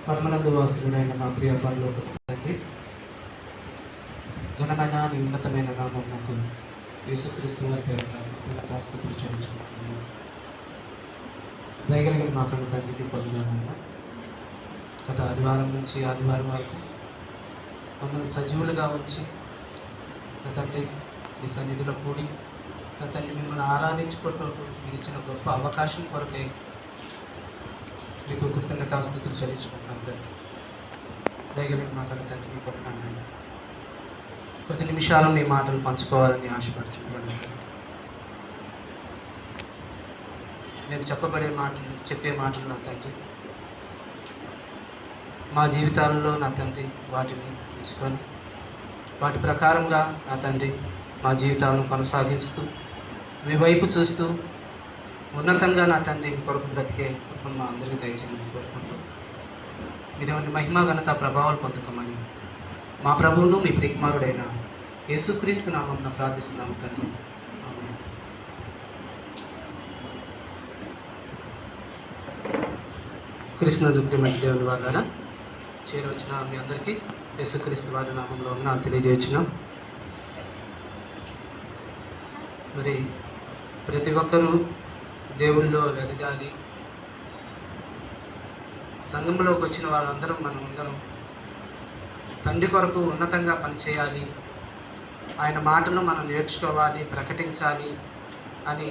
పరమనందు వాసుడైన మా ప్రియ పరలోకపు తండ్రి, ఘనమైన మీ ఉన్నతమైన నామమునకు యేసుక్రీస్తు వారి పేరిట కృతజ్ఞతాస్తుతులు చెల్లించుకుంటున్నాము. దయగలిగిన మా కన్న తండ్రిని పొందుతున్నాము. గత ఆదివారం నుంచి ఆదివారం వరకు మమ్మల్ని సజీవులుగా ఉంచి నా తండ్రి మీ సన్నిధిలో కూడి నా తండ్రి మిమ్మల్ని ఆరాధించుకుంటూ మీరు ఇచ్చిన గొప్ప అవకాశం కొరకే మీకు కృతజ్ఞతాస్తుతులు చెల్లించుకుంటున్నాం తండ్రి. దయగలిగిన మా కన్న తండ్రి మీ పొందుతున్నాను. కొద్ది నిమిషాలు మీ మాటలు పంచుకోవాలని ఆశపడుచుకున్నాను. నేను చెప్పే మాటలు నా తండ్రి మా జీవితాలలో నా తండ్రి వాటిని ఉంచుకొని వాటి ప్రకారంగా నా తండ్రి మా జీవితాలను కొనసాగిస్తూ మీ వైపు చూస్తూ ఉన్నతంగా నా తండ్రి మీ కొరకు బ్రతికే మా అందరికీ దయచేయమని కోరుకుంటూ మీరేమన్నా మహిమా ఘనత ప్రభావాలు పొందుకోమని మా ప్రభువును మీ ప్రియకుమారుడైన యేసుక్రీస్తు నామమున ప్రార్థిస్తున్నాము తండ్రి. క్రీస్తునందు ప్రియమైన దేవుని వారులారా, చేరవచ్చిన మీ అందరికీ యేసుక్రీస్తు వారి నామంలో వందనాలు తెలియజేస్తున్నాం. మరి ప్రతి ఒక్కరూ దేవుల్లో ఎదగాలి. సంఘంలోకి వచ్చిన వాళ్ళందరం మనమందరం తండ్రి కొరకు ఉన్నతంగా పనిచేయాలి, ఆయన మాటలు మనం నేర్చుకోవాలి, ప్రకటించాలి అని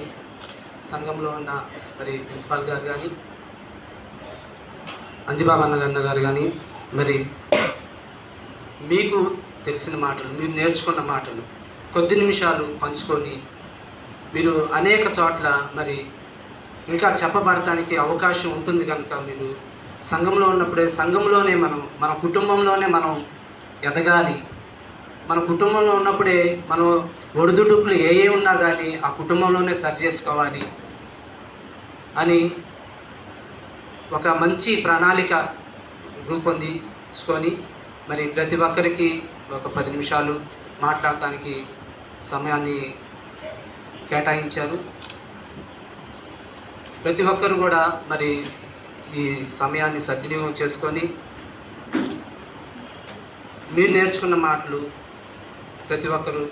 సంఘంలో ఉన్న మరి ప్రిన్సిపాల్ గారు కానీ అంజిబాబన్న గారు కానీ మరి మీకు తెలిసిన మాటలు, మీరు నేర్చుకున్న మాటలు కొద్ది నిమిషాలు పంచుకొని మీరు అనేక చోట్ల మరి ఇంకా చెప్పబడటానికి అవకాశం ఉంటుంది కనుక మీరు సంఘంలో ఉన్నప్పుడే సంఘంలోనే మన కుటుంబంలోనే మనం ఎదగాలి. మన కుటుంబంలో ఉన్నప్పుడే మనం ఒడిదుడుకులు ఏ ఉన్నా కానీ ఆ కుటుంబంలోనే సరి చేసుకోవాలి అని ఒక మంచి ప్రణాళిక రూపొందించుకొని మరి ప్రతి ఒక్కరికి ఒక 10 నిమిషాలు మాట్లాడటానికి సమయాన్ని కేటాయించారు. ప్రతి ఒక్కరు కూడా మరి ఈ సమయాన్ని సద్వినియోగం చేసుకొని మీరు నేర్చుకున్న మాటలు ప్రతి ఒక్కరు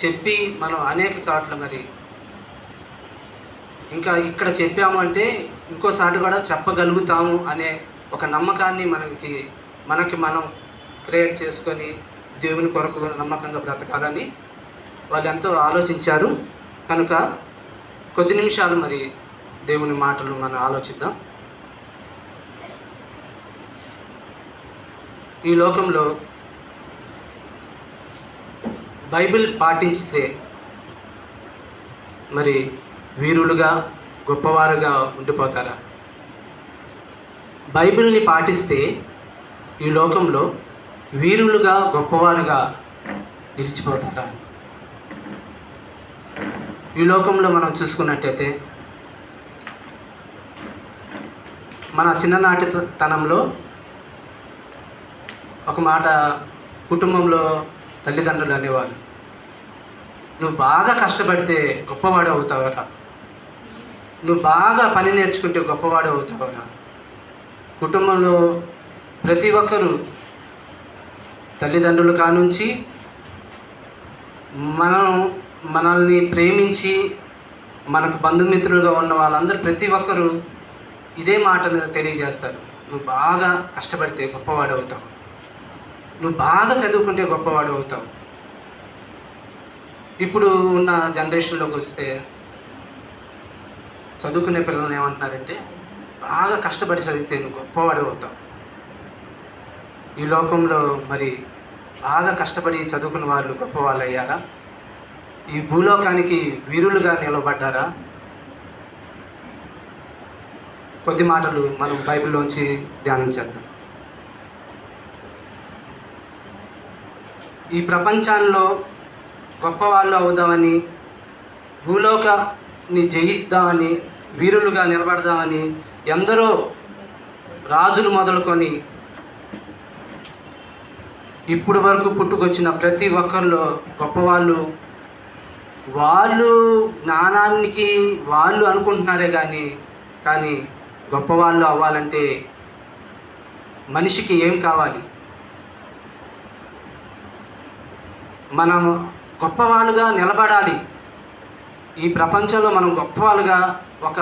చెప్పి మనం అనేక చోట్ల మరి ఇంకా ఇక్కడ చెప్పాము అంటే ఇంకోసారి కూడా చెప్పగలుగుతాము అనే ఒక నమ్మకాన్ని మనకి మనం క్రియేట్ చేసుకొని దేవుని కొరకు నమ్మకంగా బ్రతకాలని వాళ్ళు ఎంతో ఆలోచించారు. కనుక కొద్ది నిమిషాలు మరి దేవుని మాటలు మనం ఆలోచిద్దాం. ఈ లోకంలో బైబిల్ పాటించితే మరి వీరులుగా గొప్పవారుగా ఉండిపోతారా? బైబిల్ని పాటిస్తే ఈ లోకంలో వీరులుగా గొప్పవారుగా నిలిచిపోతారా? ఈ లోకంలో మనం చూసుకున్నట్టయితే మన చిన్ననాటితనంలో ఒక మాట కుటుంబంలో తల్లిదండ్రులు అనేవారు, నువ్వు బాగా కష్టపడితే గొప్పవాడు అవుతావురా, నువ్వు బాగా పని నేర్చుకుంటే గొప్పవాడు అవుతావురా. కుటుంబంలో ప్రతి ఒక్కరూ తల్లిదండ్రులు కానుంచి మనల్ని ప్రేమించి మనకు బంధుమిత్రులుగా ఉన్న వాళ్ళందరూ ప్రతి ఒక్కరూ ఇదే మాటను తెలియజేస్తారు, నువ్వు బాగా కష్టపడితే గొప్పవాడు అవుతావు, నువ్వు బాగా చదువుకుంటే గొప్పవాడు అవుతావు. ఇప్పుడు ఉన్న జనరేషన్లోకి వస్తే చదువుకునే పిల్లలు ఏమంటున్నారంటే బాగా కష్టపడి చదివితే నువ్వు గొప్పవాడు అవుతావు. ఈ లోకంలో మరి బాగా కష్టపడి చదువుకున్న వాళ్ళు గొప్పవాళ్ళు అయ్యారా? ఈ భూలోకానికి వీరులుగా నిలబడ్డారా? కొద్ది మాటలు మనం బైబిల్లోంచి ధ్యానించేద్దాం. ఈ ప్రపంచంలో గొప్పవాళ్ళు అవుదామని, భూలోకాన్ని జయిస్తామని, వీరులుగా నిలబడదామని ఎందరో రాజులు మొదలుకొని ఇప్పుడు వరకు పుట్టుకొచ్చిన ప్రతి ఒక్కరిలో గొప్పవాళ్ళు వాళ్ళు జ్ఞానానికి వాళ్ళు అనుకుంటున్నారే కానీ గొప్పవాళ్ళు అవ్వాలంటే మనిషికి ఏం కావాలి? మనం గొప్పవాళ్ళుగా నిలబడాలి. ఈ ప్రపంచంలో మనం గొప్పవాళ్ళుగా, ఒక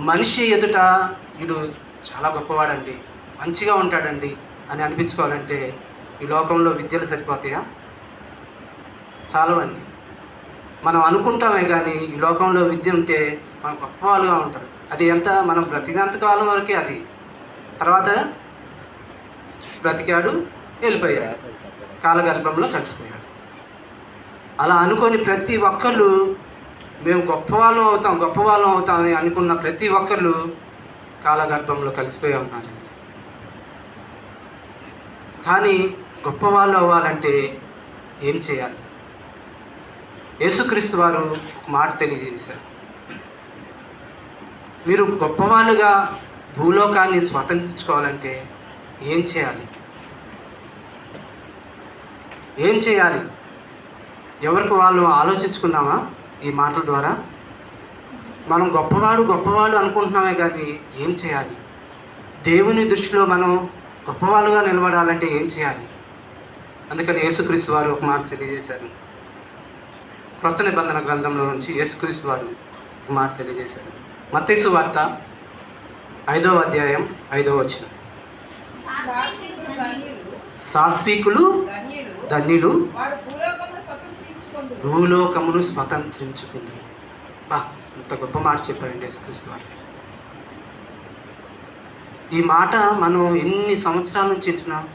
మనిషి ఎదుట వీడు చాలా గొప్పవాడండి, మంచిగా ఉంటాడండి అని అనిపించుకోవాలంటే ఈ లోకంలో విద్యలు సరిపోతాయా? చాలవండి. మనం అనుకుంటామే కానీ ఈ లోకంలో విద్య ఉంటే మనం గొప్పవాళ్ళుగా ఉంటారు. అది ఎంత మనం బ్రతికినంత కాలం వరకే. అది తర్వాత బ్రతికాడు, వెళ్ళిపోయాడు, కాలగర్భంలో కలిసిపోయాడు. అలా అనుకొని ప్రతి ఒక్కళ్ళు మేము గొప్పవాళ్ళం అవుతామని అనుకున్న ప్రతి ఒక్కళ్ళు కాలగర్భంలో కలిసిపోయి ఉన్నారండి. కానీ గొప్పవాళ్ళు అవ్వాలంటే ఏం చేయాలి? యేసుక్రీస్తు వారు ఒక మాట తెలియజేశారు. మీరు గొప్పవాళ్ళుగా భూలోకాన్ని స్వతంత్రించుకోవాలంటే ఏం చేయాలి? ఏం చేయాలి? ఎవరికి వాళ్ళు ఆలోచించుకున్నామా? ఈ మాటల ద్వారా మనం గొప్పవాడు అనుకుంటున్నామే కానీ ఏం చేయాలి? దేవుని దృష్టిలో మనం గొప్పవాళ్ళుగా నిలబడాలంటే ఏం చేయాలి? అందుకని యేసుక్రీస్తు వారు ఒక మాట తెలియజేశారు. క్రొత్త నిబంధన గ్రంథంలో నుంచి యేసుక్రీస్తు వారు ఒక మాట తెలియజేశారు. మత్తయి సువార్త 5వ అధ్యాయం 5వ వచనం. సాత్వికులు ధన్యులు, భూలోకమును స్వతంత్రించుకుంది. ఇంత గొప్ప మాట చెప్పారండి యేసుక్రీస్తు వారు. ఈ మాట మనం ఎన్ని సంవత్సరాల నుంచి వింటున్నాం?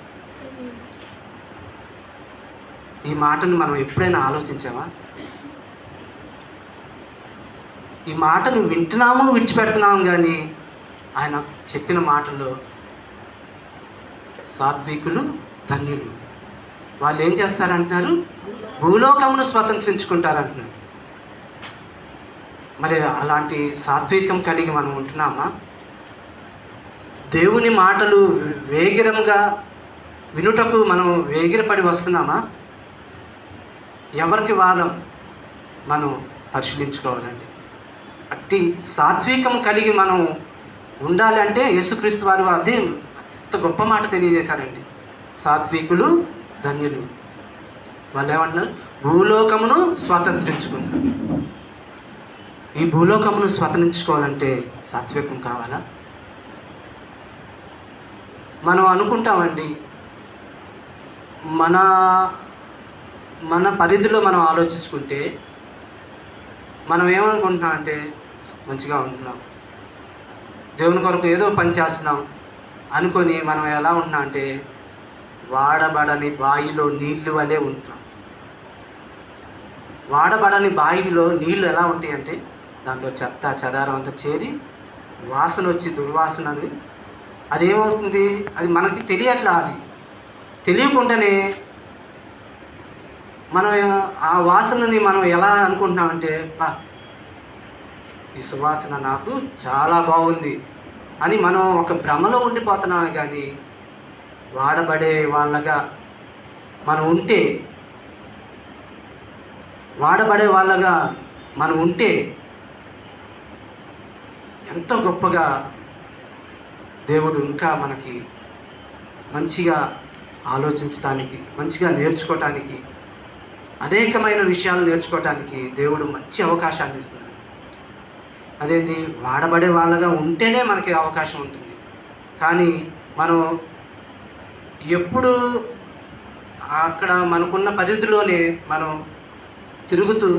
ఈ మాటను మనం ఎప్పుడైనా ఆలోచించామా? ఈ మాటను వింటున్నాము, విడిచిపెడుతున్నాము, కానీ ఆయన చెప్పిన మాటల్లో సాత్వికులు ధన్యులు, వాళ్ళు ఏం చేస్తారంటున్నారు? భూలోకమును స్వతంత్రించుకుంటారంటున్నారు. మరి అలాంటి సాత్వికం కలిగి మనం ఉంటున్నామా? దేవుని మాటలు వేగిరంగా వినుటకు మనం వేగిరపడి వస్తున్నామా? ఎవరికి వాళ్ళం మనం పరిశీలించుకోవాలండి. అట్టి సాత్వికం కలిగి మనం ఉండాలి అంటే యేసుక్రీస్తు వారు అదే అంత గొప్ప మాట తెలియజేశారండి. సాత్వికులు ధన్యులు, వాళ్ళు ఏమంటున్నారు? భూలోకమును స్వాతంత్రించుకుంటారు. ఈ భూలోకమును స్వాతంత్రించుకోవాలంటే సాత్వికం కావాలా? మనం అనుకుంటామండి, మన పరిధిలో మనం ఆలోచించుకుంటే మనం ఏమనుకుంటున్నామంటే మంచిగా ఉంటున్నాం, దేవుని కొరకు ఏదో పని చేస్తున్నాం అనుకొని మనం ఎలా ఉంటున్నాం అంటే వాడబడని బావిలో నీళ్ళు వలె ఉంటున్నాం. వాడబడని బావిలో నీళ్ళు ఎలా ఉంటాయి అంటే దాంట్లో చెత్త చెదారం అంతా చేరి వాసన వచ్చి దుర్వాసనని, అదేమవుతుంది? అది మనకి తెలియట్లా. అది తెలియకుండానే మనం ఆ వాసనని మనం ఎలా అనుకుంటున్నామంటే ఈ సువాసన నాకు చాలా బాగుంది అని మనం ఒక భ్రమలో ఉండిపోతున్నామే. కానీ వాడబడే వాళ్ళగా మనం ఉంటే, ఎంతో గొప్పగా దేవుడు ఇంకా మనకి మంచిగా ఆలోచించడానికి, మంచిగా నేర్చుకోవటానికి, అనేకమైన విషయాలు నేర్చుకోవటానికి దేవుడు మంచి అవకాశాన్ని ఇస్తున్నాడు. అదేంటి? వాడబడే వాళ్ళగా ఉంటేనే మనకి అవకాశం ఉంటుంది. కానీ మనం ఎప్పుడు అక్కడ మనకున్న పరిధిలోనే మనం తిరుగుతూ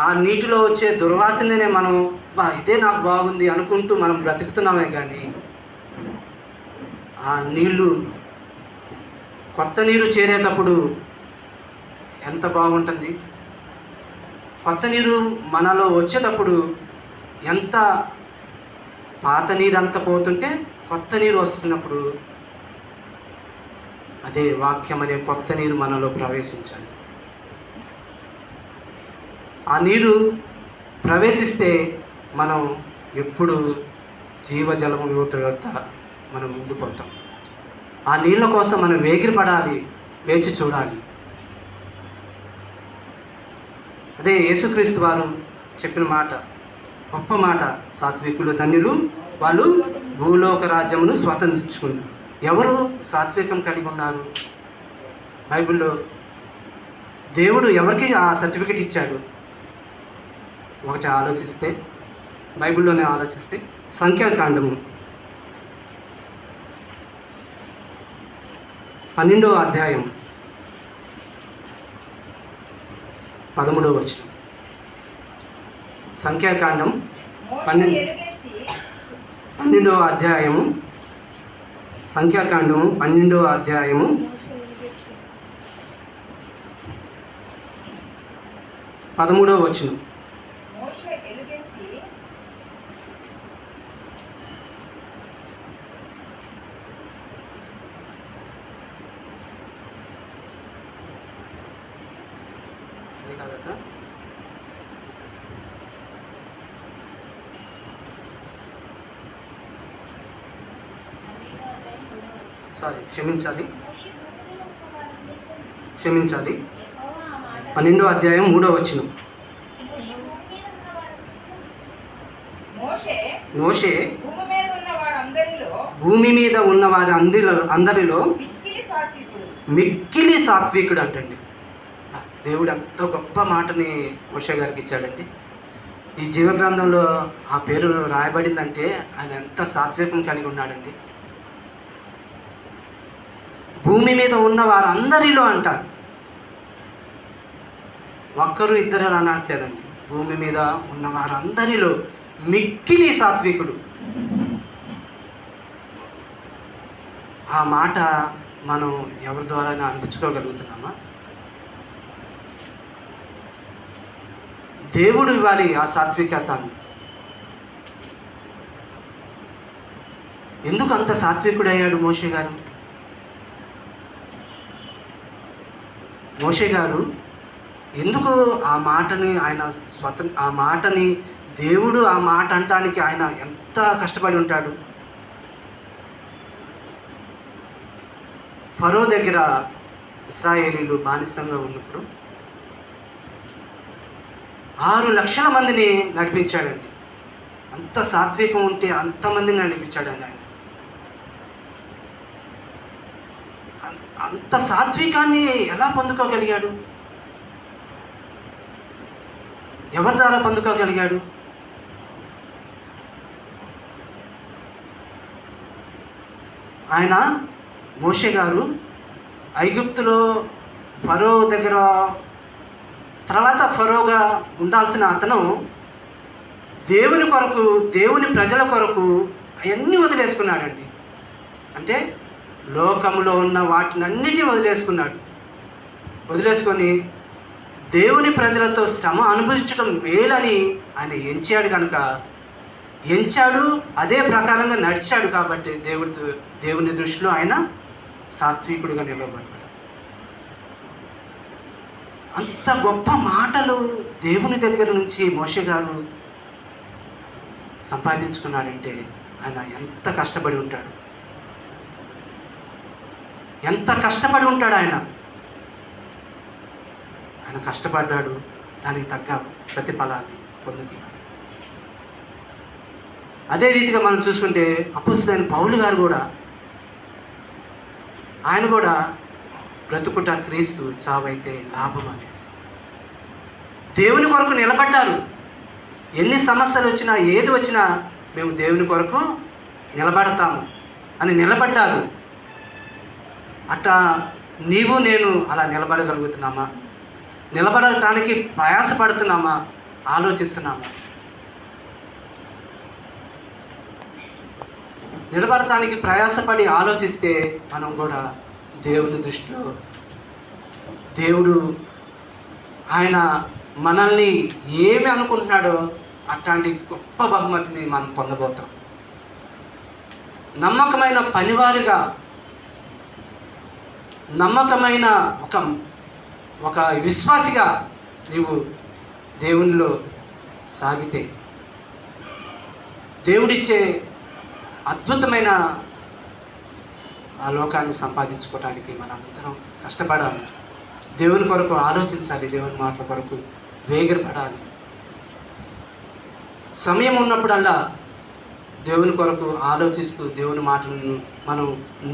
ఆ నీటిలో వచ్చే దుర్వాసననే మనం ఇదే నాకు బాగుంది అనుకుంటూ మనం బ్రతుకుతున్నామే. కానీ ఆ నీళ్ళు, కొత్త నీరు చేరేటప్పుడు ఎంత బాగుంటుంది, కొత్త నీరు మనలో వచ్చేటప్పుడు ఎంత, పాత నీరు అంతా పోతుంటే కొత్త నీరు వస్తున్నప్పుడు అదే వాక్యం అనే కొత్త నీరు మనలో ప్రవేశించాలి. ఆ నీరు ప్రవేశిస్తే మనం ఎప్పుడు జీవజలము యూట మనం ఉండిపోతాం. ఆ నీళ్ళ కోసం మనం వేగిరపడాలి, వేచి చూడాలి. అదే యేసుక్రీస్తు వారు చెప్పిన మాట, గొప్ప మాట. సాత్వికులు ధన్యులు, వాళ్ళు భూలోక రాజ్యమును స్వతంత్రించుకున్నారు. ఎవరు సాత్వికం కలిగి ఉన్నారు? బైబిల్లో దేవుడు ఎవరికి ఆ సర్టిఫికెట్ ఇచ్చాడు? ఒకటి ఆలోచిస్తే, బైబిల్లోనే ఆలోచిస్తే, సంఖ్యాకాండము 12వ అధ్యాయం 13వ వచనం. సంఖ్యాకాండం 12వ అధ్యాయము, సంఖ్యాకాండము 12వ అధ్యాయము 13వ వచనం. క్షమించాలి 12వ అధ్యాయం 3వ వచనం. మోషే భూమి మీద ఉన్న వారి అందరిలో మిక్కిలి సాత్వికుడు అంటండి. దేవుడు ఎంతో గొప్ప మాటని మోషే గారికి ఇచ్చాడండి. ఈ జీవగ్రంథంలో ఆ పేరు రాయబడిందంటే ఆయన ఎంత సాత్వికం కలిగి ఉన్నాడండి. భూమి మీద ఉన్న వారందరిలో అంటారు, ఒక్కరు ఇద్దరు అనట్లేదండి. భూమి మీద ఉన్న వారందరిలో మిక్కిలి సాత్వికుడు. ఆ మాట మనం ఎవరి ద్వారా అనిపించుకోగలుగుతున్నామా? దేవుడు ఇవ్వాలి ఆ సాత్వికతను. ఎందుకు అంత సాత్వికుడు అయ్యాడు మోషే గారు? మోషే గారు ఎందుకు ఆ మాటని ఆయన ఆ మాటని దేవుడు ఆ మాట అంటానికి ఆయన ఎంత కష్టపడి ఉంటాడు? ఫరో దగ్గర ఇశ్రాయేలీలు బానిసంగా ఉన్నప్పుడు 6 లక్షల మందిని నడిపించాడండి. అంత సాత్వికం ఉంటే అంతమందిని నడిపించాడండి ఆయన. అంత సాత్వికాన్ని ఎలా పొందుకోగలిగాడు? ఎవరి ద్వారా పొందుకోగలిగాడు? ఆయన మోషే గారు ఐగుప్తులో ఫరో దగ్గర తర్వాత ఫరోగా ఉండాల్సిన అతను దేవుని కొరకు, దేవుని ప్రజల కొరకు అవన్నీ వదిలేసుకున్నాడండి. అంటే లోకంలో ఉన్న వాటినన్నిటినీ వదిలేసుకొని దేవుని ప్రజలతో శ్రమ అనుభవించడం మేలని ఆయన ఎంచాడు. అదే ప్రకారంగా నడిచాడు. కాబట్టి దేవుని దృష్టిలో ఆయన సాత్వికుడిగా నిలబడ్డాడు. అంత గొప్ప మాటలు దేవుని దగ్గర నుంచి మోషే గారు సంపాదించుకున్నాడంటే ఆయన ఎంత కష్టపడి ఉంటాడు. ఆయన కష్టపడ్డాడు. దానికి తగ్గ ప్రతిఫలాన్ని పొందుకున్నాడు. అదే రీతిగా మనం చూసుకుంటే అపోస్తలుడైన పౌలు గారు కూడా, ఆయన కూడా బ్రతుకుట క్రీస్తు, చావైతే లాభం అనేసి దేవుని కొరకు నిలబడ్డారు. ఎన్ని సమస్యలు వచ్చినా, ఏది వచ్చినా మేము దేవుని కొరకు నిలబడతాము అని నిలబడ్డారు. అట్టా నీవు నేను అలా నిలబడగలుగుతున్నామా? నిలబడటానికి ప్రయాసపడుతున్నామా? ఆలోచిస్తున్నామా? నిలబడటానికి ప్రయాసపడి ఆలోచిస్తే మనం కూడా దేవుని దృష్టిలో దేవుడు ఆయన మనల్ని ఏమి అనుకుంటున్నాడో అట్లాంటి గొప్ప బహుమతిని మనం పొందబోతాం. నమ్మకమైన పనివారిగా, నమ్మకమైన ఒక విశ్వాసిగా నీవు దేవునిలో సాగితే దేవుడిచ్చే అద్భుతమైన ఆ లోకాన్ని సంపాదించుకోవడానికి మనందరం కష్టపడాలి. దేవుని కొరకు ఆలోచించాలి. దేవుని మాటల కొరకు వేగిరపడాలి. సమయం ఉన్నప్పుడల్లా దేవుని కొరకు ఆలోచిస్తూ దేవుని మాటలను మనం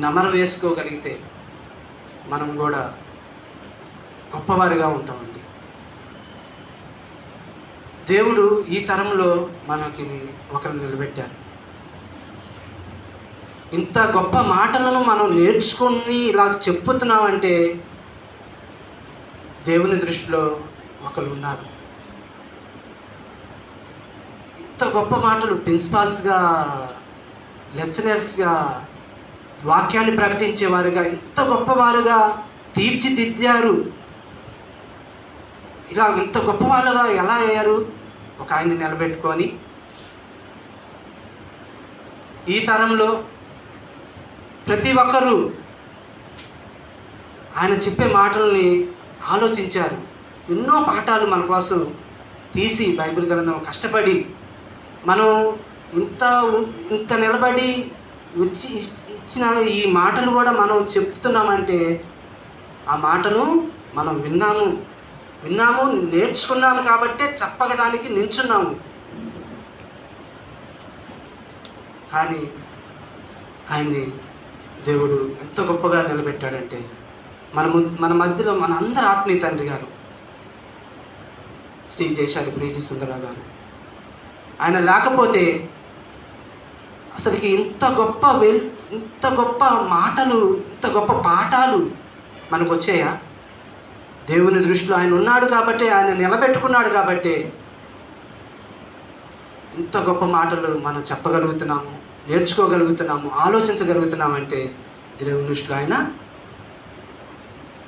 నెమరు వేసుకోగలిగితే మనం కూడా గొప్పవారిగా ఉంటామండి. దేవుడు ఈ తరంలో మనకి ఒకరిని నిలబెట్టారు. ఇంత గొప్ప మాటలను మనం నేర్చుకొని ఇలా చెప్పుతున్నామంటే దేవుని దృష్టిలో ఒకరు ఉన్నారు. ఇంత గొప్ప మాటలు ప్రిన్సిపాల్స్గా, లెక్చరర్స్గా, వాక్యాన్ని ప్రకటించేవారుగా, ఇంత గొప్పవారుగా తీర్చిదిద్దారు. ఇలా ఇంత గొప్పవారుగా ఎలా అయ్యారు? ఒక ఆయన్ని నిలబెట్టుకొని ఈ తరంలో ప్రతి ఒక్కరూ ఆయన చెప్పే మాటల్ని ఆలోచించారు. ఎన్నో పాఠాలు మన కోసం తీసి బైబిల్ గ్రంథం కష్టపడి మనం ఇంత నిలబడి ఇచ్చిన ఈ మాటలు కూడా మనం చెప్తున్నామంటే ఆ మాటను మనం విన్నాము నేర్చుకున్నాము కాబట్టే చెప్పగడానికి నించున్నాము. కానీ ఆయన్ని దేవుడు ఎంత గొప్పగా నిలబెట్టాడంటే మన మధ్యలో మన అందరి ఆత్మీయ తండ్రి గారు శ్రీ జయశాలి ప్రీతి సుందరరావు గారు, ఆయన లేకపోతే అసలుకి ఇంత గొప్ప మాటలు, ఇంత గొప్ప పాఠాలు మనకు వచ్చాయా? దేవుని దృష్టిలో ఆయన ఉన్నాడు కాబట్టి, ఆయన నిలబెట్టుకున్నాడు కాబట్టి ఇంత గొప్ప మాటలు మనం చెప్పగలుగుతున్నాము, నేర్చుకోగలుగుతున్నాము, ఆలోచించగలుగుతున్నామంటే దేవుని దృష్టిలో ఆయన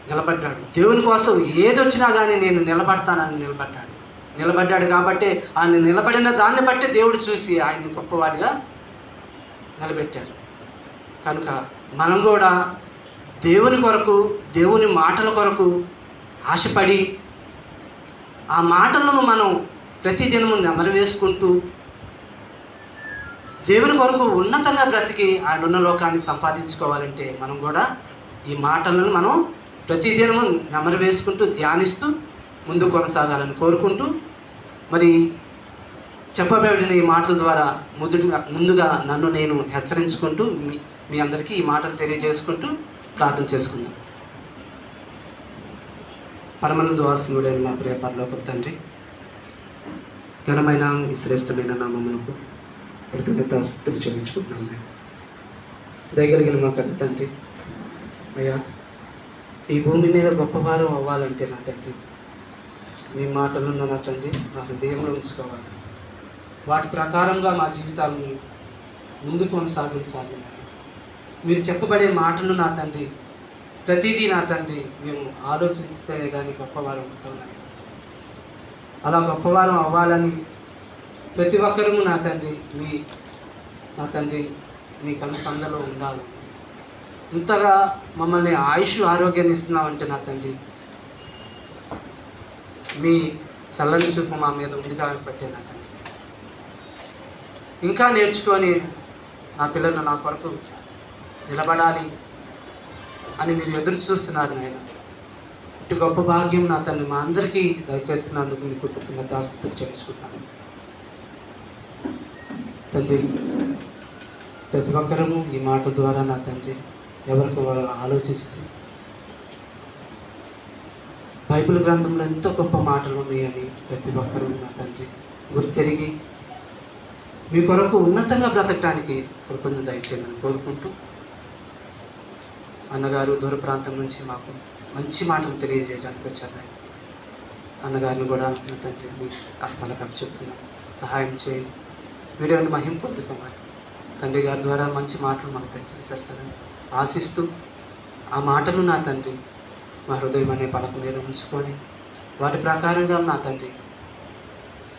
నిలబడ్డాడు. దేవుని కోసం ఏది వచ్చినా కానీ నేను నిలబడతానని నిలబడ్డాడు కాబట్టి ఆయన నిలబడిన దాన్ని బట్టి దేవుడు చూసి ఆయన్ని గొప్పవాడిగా నిలబెట్టారు. కనుక మనం కూడా దేవుని కొరకు, దేవుని మాటల కొరకు ఆశపడి ఆ మాటలను మనం ప్రతిదినము నెమరు వేసుకుంటూ దేవుని కొరకు ఉన్నతంగా బ్రతికి ఆయన ఉన్న లోకాన్ని సంపాదించుకోవాలంటే మనం కూడా ఈ మాటలను మనం ప్రతిదినము నెమరు వేసుకుంటూ ధ్యానిస్తూ ముందు కొనసాగాలని కోరుకుంటూ, మరి చెప్పబడిన ఈ మాటల ద్వారా ముందుగా నన్ను నేను హెచ్చరించుకుంటూ మీ అందరికీ ఈ మాటలు తెలియజేసుకుంటూ ప్రార్థన చేసుకుందాం. పరమనందు వాసుడైన మా ప్రియ పరలోకపు తండ్రి, ఘనమైన ఈ శ్రేష్టమైన నామమునకు కృతజ్ఞతాస్తుతులు చెల్లించుకుంటున్నాము. దయగలిగిన మా కన్న తండ్రి, అయ్యా ఈ భూమి మీద గొప్పవారు అవ్వాలంటే నా తండ్రి మీ మాటలను నా తండ్రి మా హృదయంలో ఉంచుకోవాలి. వాటి ప్రకారంగా మా జీవితాలను ముందు కొనసాగించాలి. మీరు చెప్పబడే మాటలు నా తండ్రి ప్రతిదీ నా తండ్రి మేము ఆలోచిస్తేనే కానీ గొప్పవారు అవుతున్నాయి. అలా గొప్పవారు అవ్వాలని ప్రతి ఒక్కరూ నా తండ్రి మీ కనుసందలో ఉండాలి. ఇంతగా మమ్మల్ని ఆయుష్ ఆరోగ్యాన్ని ఇస్తున్నామంటే నా తండ్రి మీ చల్లని చూపు మా మీద ఉంది కాబట్టి నా తండ్రి ఇంకా నేర్చుకొని నా పిల్లలు నా కొరకు నిలబడాలి అని మీరు ఎదురు చూస్తున్నారు నాయన. ఇటు గొప్ప భాగ్యం నా తండ్రి మా అందరికీ దయచేస్తున్నందుకు మీకు కృతజ్ఞతాస్తుతులు చెల్లించుకుంటున్నాను తండ్రి. ప్రతి ఒక్కరము ఈ మాట ద్వారా నా తండ్రి ఎవరికి వారు ఆలోచిస్తూ బైబిల్ గ్రంథంలో ఎంతో గొప్ప మాటలు ఉన్నాయని ప్రతి ఒక్కరూ నా తండ్రి గుర్తెరిగి మీ కొరకు ఉన్నతంగా బ్రతకడానికి కృపను దయచేయాలని కోరుకుంటూ, అన్నగారు దూర ప్రాంతం నుంచి మాకు మంచి మాటలు తెలియజేయడానికి వచ్చారు. అన్నగారిని కూడా నా తండ్రి మీ కష్టాలకు అప్పచెప్తున్నాను, సహాయం చేయండి. మీరేమైనా మహిమ పొందుకోవాలి. తండ్రి గారి ద్వారా మంచి మాటలు మాకు తెలియజేస్తారని ఆశిస్తూ ఆ మాటలు నా తండ్రి మా హృదయం అనే పలక మీద ఉంచుకొని వాటి ప్రకారంగా నా తండ్రి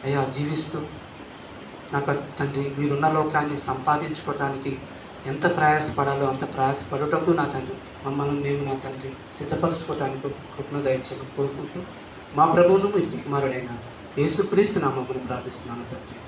అయ్యా జీవిస్తూ నాకు తండ్రి మీరున్న లోకాన్ని సంపాదించుకోవటానికి ఎంత ప్రయాసపడాలో అంత ప్రయాసపడుటకు నా తండ్రి మమ్మల్ని మేము నా తండ్రి సిద్ధపరచుకోవటానికి కృపను దయచేయని కోరుకుంటూ మా ప్రభువును మీ కుమారుడైన యేసుక్రీస్తు నామమును ప్రార్థిస్తున్నాను తండ్రి.